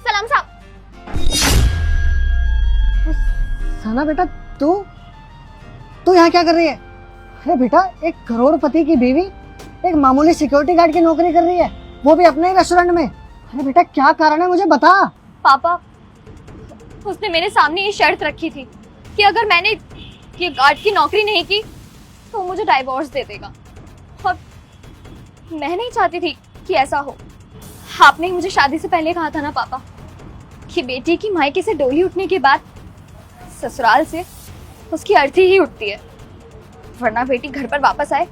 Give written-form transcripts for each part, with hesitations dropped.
सलाम साहब। सना बेटा, तू यहाँ क्या कर रही है? अरे बेटा, एक करोड़पति की बीवी एक मामूली सिक्योरिटी गार्ड की नौकरी कर रही है, वो भी अपने ही रेस्टोरेंट में। अरे बेटा, क्या कारण है, मुझे बता। पापा, उसने मेरे सामने ये शर्त रखी थी कि अगर मैंने ये गार्ड की नौकरी नहीं की तो मुझे डाइवोर्स दे देगा, और मैं नहीं चाहती थी कि ऐसा हो। आपने मुझे शादी से पहले कहा था ना पापा कि बेटी की मायके से डोली उठने के बाद ससुराल से उसकी अर्थी ही उठती है, वरना बेटी घर पर वापस आए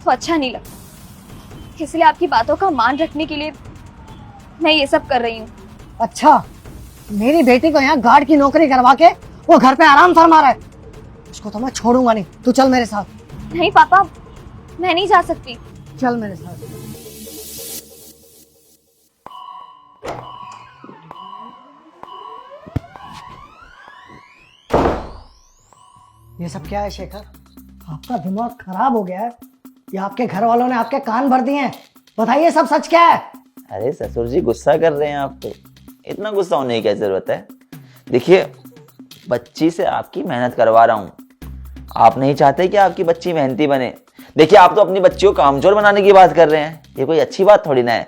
तो अच्छा नहीं लगता। इसलिए आपकी बातों का मान रखने के लिए मैं ये सब कर रही हूँ। अच्छा, मेरी बेटी को यहाँ गार्ड की नौकरी करवा के वो घर पे आराम फरमा रहा है, उसको तो मैं छोड़ूंगा नहीं। तू चल मेरे साथ। नहीं पापा, मैं नहीं जा सकती। चल मेरे साथ। ये सब क्या है शेखर? आपका दिमाग खराब हो गया है या आपके घर वालों ने आपके कान भर दिए हैं? बताइए, सब सच क्या है? अरे ससुर जी, गुस्सा कर रहे हैं आप तो। इतना गुस्सा होने की क्या जरूरत है? देखिए, बच्ची से आपकी मेहनत करवा रहा हूँ। आप नहीं चाहते कि आपकी बच्ची मेहनती बने। देखिए, आप तो अपनी बच्ची को कामचोर बनाने की बात कर रहे हैं, ये कोई अच्छी बात थोड़ी ना है।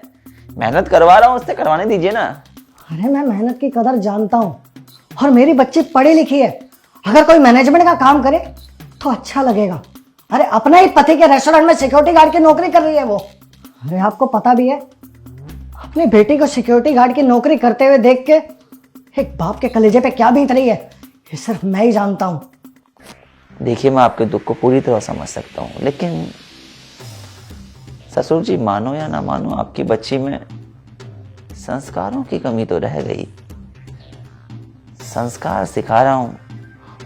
मेहनत करवा रहा हूँ, उससे करवाने दीजिए ना। अरे मैं मेहनत की कदर जानता हूँ, और मेरी बच्ची पढ़ी लिखी है। अगर कोई मैनेजमेंट का काम करे तो अच्छा लगेगा। अरे अपने ही पति के रेस्टोरेंट में सिक्योरिटी गार्ड की नौकरी कर रही है वो। अरे आपको पता भी है, अपनी बेटी को सिक्योरिटी गार्ड की नौकरी करते हुए देख के एक बाप के कलेजे पे क्या बीत रही है, ये सिर्फ मैं ही जानता हूँ। देखिए, मैं आपके दुख को पूरी तरह समझ सकता हूँ, लेकिन ससुर जी, मानो या ना मानो, आपकी बच्ची में संस्कारों की कमी तो रह गई। संस्कार सिखा रहा हूँ,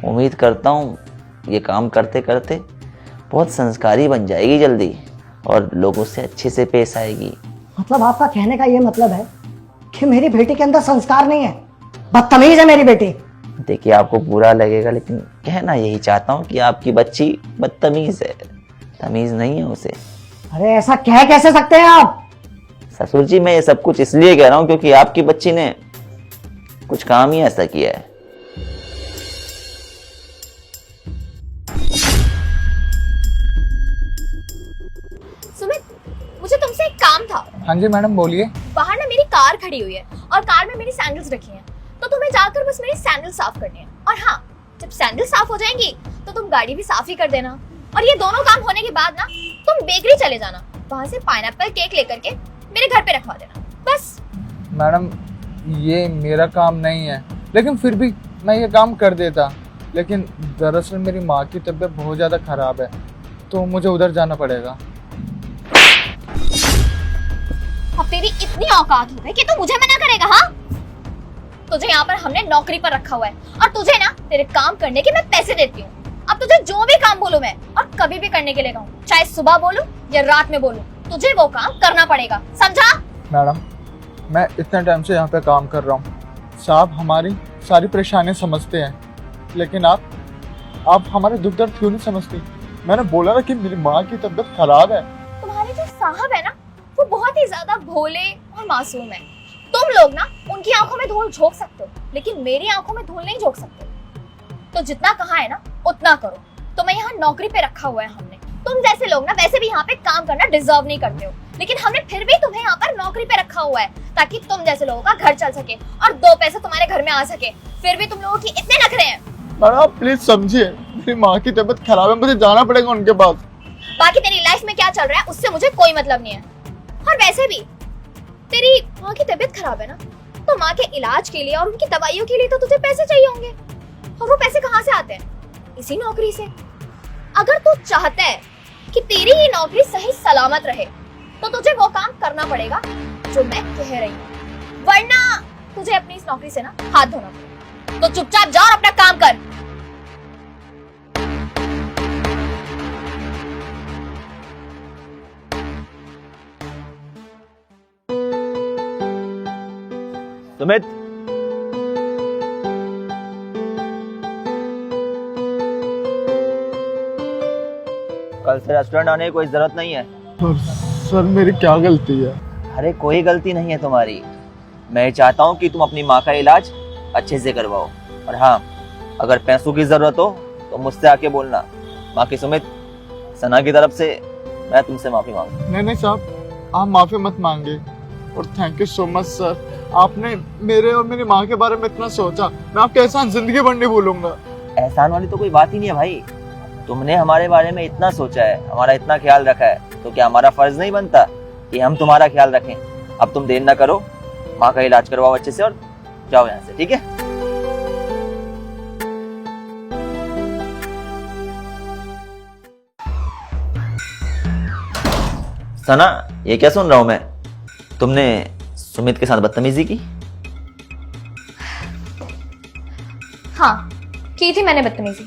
उम्मीद करता हूँ ये काम करते करते बहुत संस्कारी बन जाएगी जल्दी, और लोगों से अच्छे से पेश आएगी। मतलब आपका कहने का ये मतलब है कि मेरी बेटी के अंदर संस्कार नहीं है, बदतमीज है मेरी बेटी? देखिए, आपको बुरा लगेगा, लेकिन कहना यही चाहता हूँ कि आपकी बच्ची बदतमीज है, तमीज नहीं है उसे। अरे ऐसा कह कैसे सकते हैं आप? ससुर जी, मैं ये सब कुछ इसलिए कह रहा हूँ क्योंकि आपकी बच्ची ने कुछ काम ही ऐसा किया है। सुमित, मुझे तुमसे एक काम था। हाँ जी मैडम, बोलिए। बाहर ना मेरी कार खड़ी हुई है और कार में मेरी सैंडल्स रखी हैं, तो तुम्हें जाकर बस मेरी सैंडल साफ करनी है। और हाँ, जब सैंडल साफ हो जाएंगी तो तुम गाड़ी भी साफ ही कर देना। और ये दोनों काम होने के बाद ना तुम बेकरी चले जाना, वहां से पाइनएप्पल केक लेकर के मेरे घर पे रखवा देना, बस। मैडम, ये मेरा काम नहीं है, लेकिन फिर भी मैं ये काम कर देता। लेकिन दरअसल मेरी माँ की तबीयत बहुत ज़्यादा ख़राब है, तो मुझे उधर जाना पड़ेगा। अब तेरी इतनी औकात हो गई कि तू मुझे मना करेगा? हाँ, तुझे यहाँ पर हमने नौकरी पर रखा हुआ है, और तुझे ना तेरे काम करने के मैं पैसे देती हूँ। अब तुझे जो भी काम बोलूं मैं, और कभी भी करने के लिए कहूँ, चाहे सुबह बोलूं या रात में बोलूं, तुझे वो काम करना पड़ेगा, समझा? मैडम, मैं इतने टाइम से यहाँ पे काम कर रहा हूँ, साहब हमारी सारी परेशानियाँ समझते हैं, लेकिन आप हमारे दुख दर्द क्यों नहीं समझती? मैंने बोला ना कि मेरी माँ की तबीयत खराब है। तुम्हारे जो साहब है ना, वो बहुत ही ज्यादा भोले और मासूम है। तुम लोग ना उनकी आंखों में धूल झोंक सकते हो, लेकिन मेरी आंखों में धूल नहीं झोंक सकते। तो जितना कहा है ना उतना करो। तुम्हें यहाँ नौकरी पे रखा हुआ है हमने। तुम जैसे लोग ना वैसे भी यहाँ पे काम करना डिजर्व नहीं करते हो, लेकिन हमने फिर भी तुम्हें यहाँ पर नौकरी पे रखा हुआ है ताकि तुम जैसे लोगों का घर चल सके और दो पैसे तुम्हारे घर में आ सके। फिर भी तुम लोगों की इतने नखरे हैं। मैडम, आप प्लीज समझिए, मेरी माँ की तबीयत खराब है, मुझे जाना पड़ेगा उनके पास। बाकी तेरी लाइफ में क्या चल रहा है उससे मुझे कोई मतलब नहीं है। और वैसे भी तेरी माँ की तबीयत खराब है ना, तो माँ के इलाज के लिए और उनकी दवाइयों के लिए तो तुझे पैसे चाहिए होंगे, और वो पैसे कहाँ से आते हैं? इसी नौकरी से। अगर तू चाहता है कि तेरी ये नौकरी सही सलामत रहे, तो तुझे वो काम करना पड़ेगा जो मैं कह रही हूँ, वरना तुझे अपनी इस नौकरी से ना हाथ धोना पड़ेगा। तो चुपचाप जा और अपना काम कर। सुमित, कल से रेस्टोरेंट आने की कोई जरूरत नहीं है। सर मेरी क्या गलती है? अरे कोई गलती नहीं है तुम्हारी। मैं चाहता हूँ कि तुम अपनी माँ का इलाज अच्छे से करवाओ। और हाँ, अगर पैसों की जरूरत हो तो मुझसे आके बोलना। बाकी सुमित, सना की तरफ से मैं तुमसे माफी मांगू। नहीं साहब, आप माफी मत मांगे। और thank you so much sir, आपने मेरे और मेरी माँ के बारे में इतना सोचा। मैं आपके एहसान जिंदगी भर नहीं भूलूंगा। एहसान वाली तो कोई बात ही नहीं है भाई। तुमने हमारे बारे में इतना सोचा है, हमारा इतना ख्याल रखा है, तो क्या हमारा फर्ज नहीं बनता कि हम तुम्हारा ख्याल रखें? अब तुम देर ना करो, माँ का इलाज करवाओ अच्छे से और जाओ यहाँ से, ठीक है? सना, ये क्या सुन रहा हूं मैं? तुमने सुमित के साथ बदतमीजी की? हाँ, की थी मैंने बदतमीजी।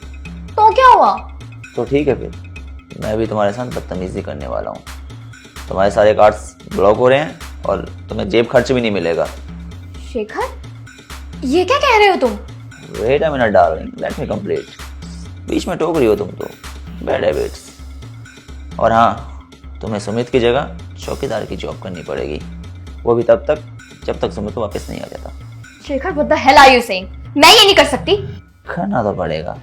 तो क्या हुआ? तो ठीक है, फिर मैं भी तुम्हारे साथ बदतमीजी करने वाला हूँ। तुम्हारे सारे कार्ड्स ब्लॉक हो रहे हैं और तुम्हें जेब खर्च भी नहीं मिलेगा। शेखर, ये क्या कह रहे हो तुम? Wait a minute darling, let me complete. बीच में टोक रही हो तुम तो। Bad habits. और हाँ, तुम्हें सुमित की जगह चौकीदार की जॉब करनी पड़ेगी, वो भी तब तक जब तक सुमित वापस नहीं आ जाता। Shekhar, what the hell are you saying? मैं ये नहीं कर सकती। करना तो पड़ेगा।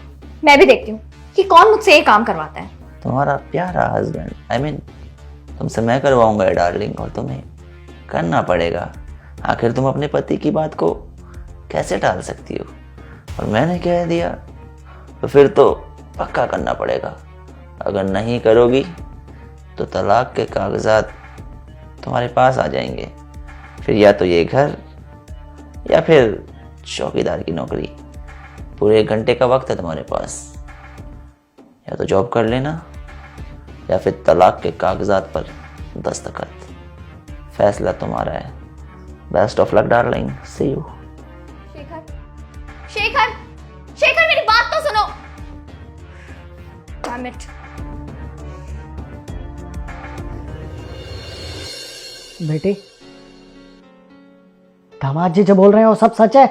मैं भी देखती हूँ कि कौन मुझसे ये काम करवाता है। तुम्हारा प्यारा हस्बैंड, आई मीन तुमसे मैं करवाऊंगा डार्लिंग, और तुम्हें करना पड़ेगा। आखिर तुम अपने पति की बात को कैसे टाल सकती हो? और मैंने कह दिया तो फिर तो पक्का करना पड़ेगा। अगर नहीं करोगी तो तलाक के कागजात तुम्हारे पास आ जाएंगे। फिर या तो ये घर या फिर चौकीदार की नौकरी। पूरे 1 घंटे का वक्त है तुम्हारे पास। या तो जॉब कर लेना या फिर तलाक के कागजात पर दस्तखत। फैसला तुम्हारा है। Best of luck darling, see you. Shekhar, Shekhar, Shekhar, मेरी बात तो सुनो। Damn it. बेटी, दामाद जी जो बोल रहे हैं वो सब सच है?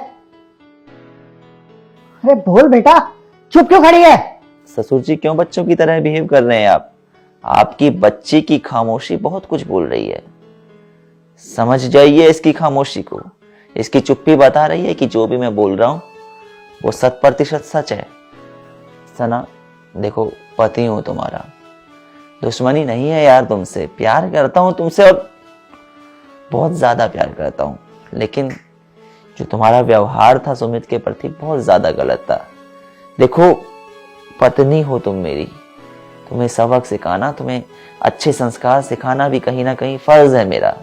अरे बोल बेटा, चुप क्यों खड़ी है? ससुर जी, क्यों बच्चों की तरह बिहेव कर रहे हैं आप? आपकी बच्ची की खामोशी बहुत कुछ बोल रही है। समझ जाइए इसकी खामोशी को। इसकी चुप्पी बता रही है कि जो भी मैं बोल रहा हूं वो 100% सच है। सना, देखो, पति हूं तुम्हारा, दुश्मनी नहीं है यार तुमसे। प्यार करता हूं तुमसे और बहुत ज्यादा प्यार करता हूं, लेकिन जो तुम्हारा व्यवहार था सुमित के प्रति बहुत ज्यादा गलत था। देखो, पत्नी हो तुम मेरी, तुम्हें सबक सिखाना, तुम्हें अच्छे संस्कार सिखाना भी कहीं ना कहीं फर्ज है मेरा।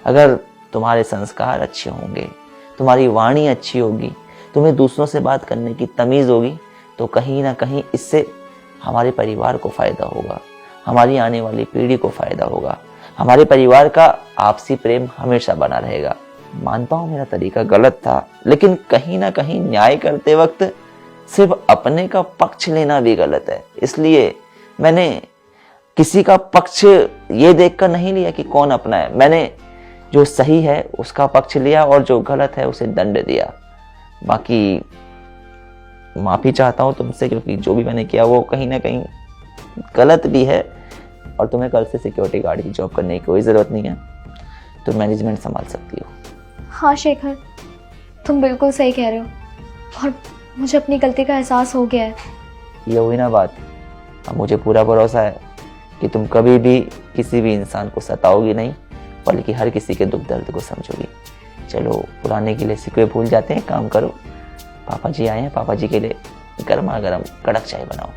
अगर तुम्हारे संस्कार अच्छे होंगे, तुम्हारी वाणी अच्छी होगी, तुम्हें दूसरों से बात करने की तमीज होगी, तो कहीं ना कहीं इससे हमारे परिवार को फायदा होगा, हमारी आने वाली पीढ़ी को फायदा होगा, हमारे परिवार का आपसी प्रेम हमेशा बना रहेगा। मानता हूं मेरा तरीका गलत था, लेकिन कहीं ना कहीं न्याय करते वक्त सिर्फ अपने का पक्ष लेना भी गलत है। इसलिए मैंने किसी का पक्ष ये देखकर नहीं लिया कि कौन अपना है। मैंने जो सही है उसका पक्ष लिया और जो गलत है उसे दंड दिया। बाकी माफी चाहता हूं तुमसे, क्योंकि जो भी मैंने किया वो कहीं ना कहीं गलत भी है। और तुम्हें कल से सिक्योरिटी गार्ड की जॉब करने की कोई जरूरत नहीं है, तुम मैनेजमेंट संभाल सकती हो। हाँ शेखर, तुम बिल्कुल सही कह रहे हो और मुझे अपनी गलती का एहसास हो गया है। ये हुई ना बात। अब मुझे पूरा भरोसा है कि तुम कभी भी किसी भी इंसान को सताओगी नहीं, बल्कि हर किसी के दुख दर्द को समझोगी। चलो, पुराने गिले सिकवे भूल जाते हैं, काम करो। पापा जी आए हैं, पापा जी के लिए गर्मा गर्म कड़क चाय बनाओ।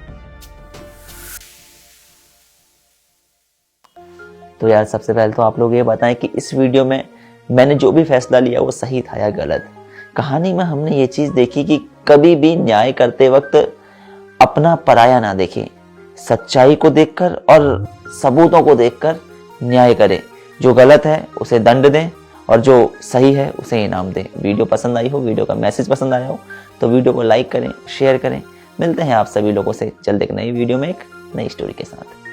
तो यार, सबसे पहले तो आप लोग ये बताएं कि इस वीडियो में मैंने जो भी फैसला लिया वो सही था या गलत। कहानी में हमने ये चीज देखी कि कभी भी न्याय करते वक्त अपना पराया ना देखें, सच्चाई को देखकर और सबूतों को देखकर न्याय करें। जो गलत है उसे दंड दें और जो सही है उसे इनाम दें। वीडियो पसंद आई हो, वीडियो का मैसेज पसंद आया हो तो वीडियो को लाइक करें, शेयर करें। मिलते हैं आप सभी लोगों से जल्द एक नई वीडियो में एक नई स्टोरी के साथ।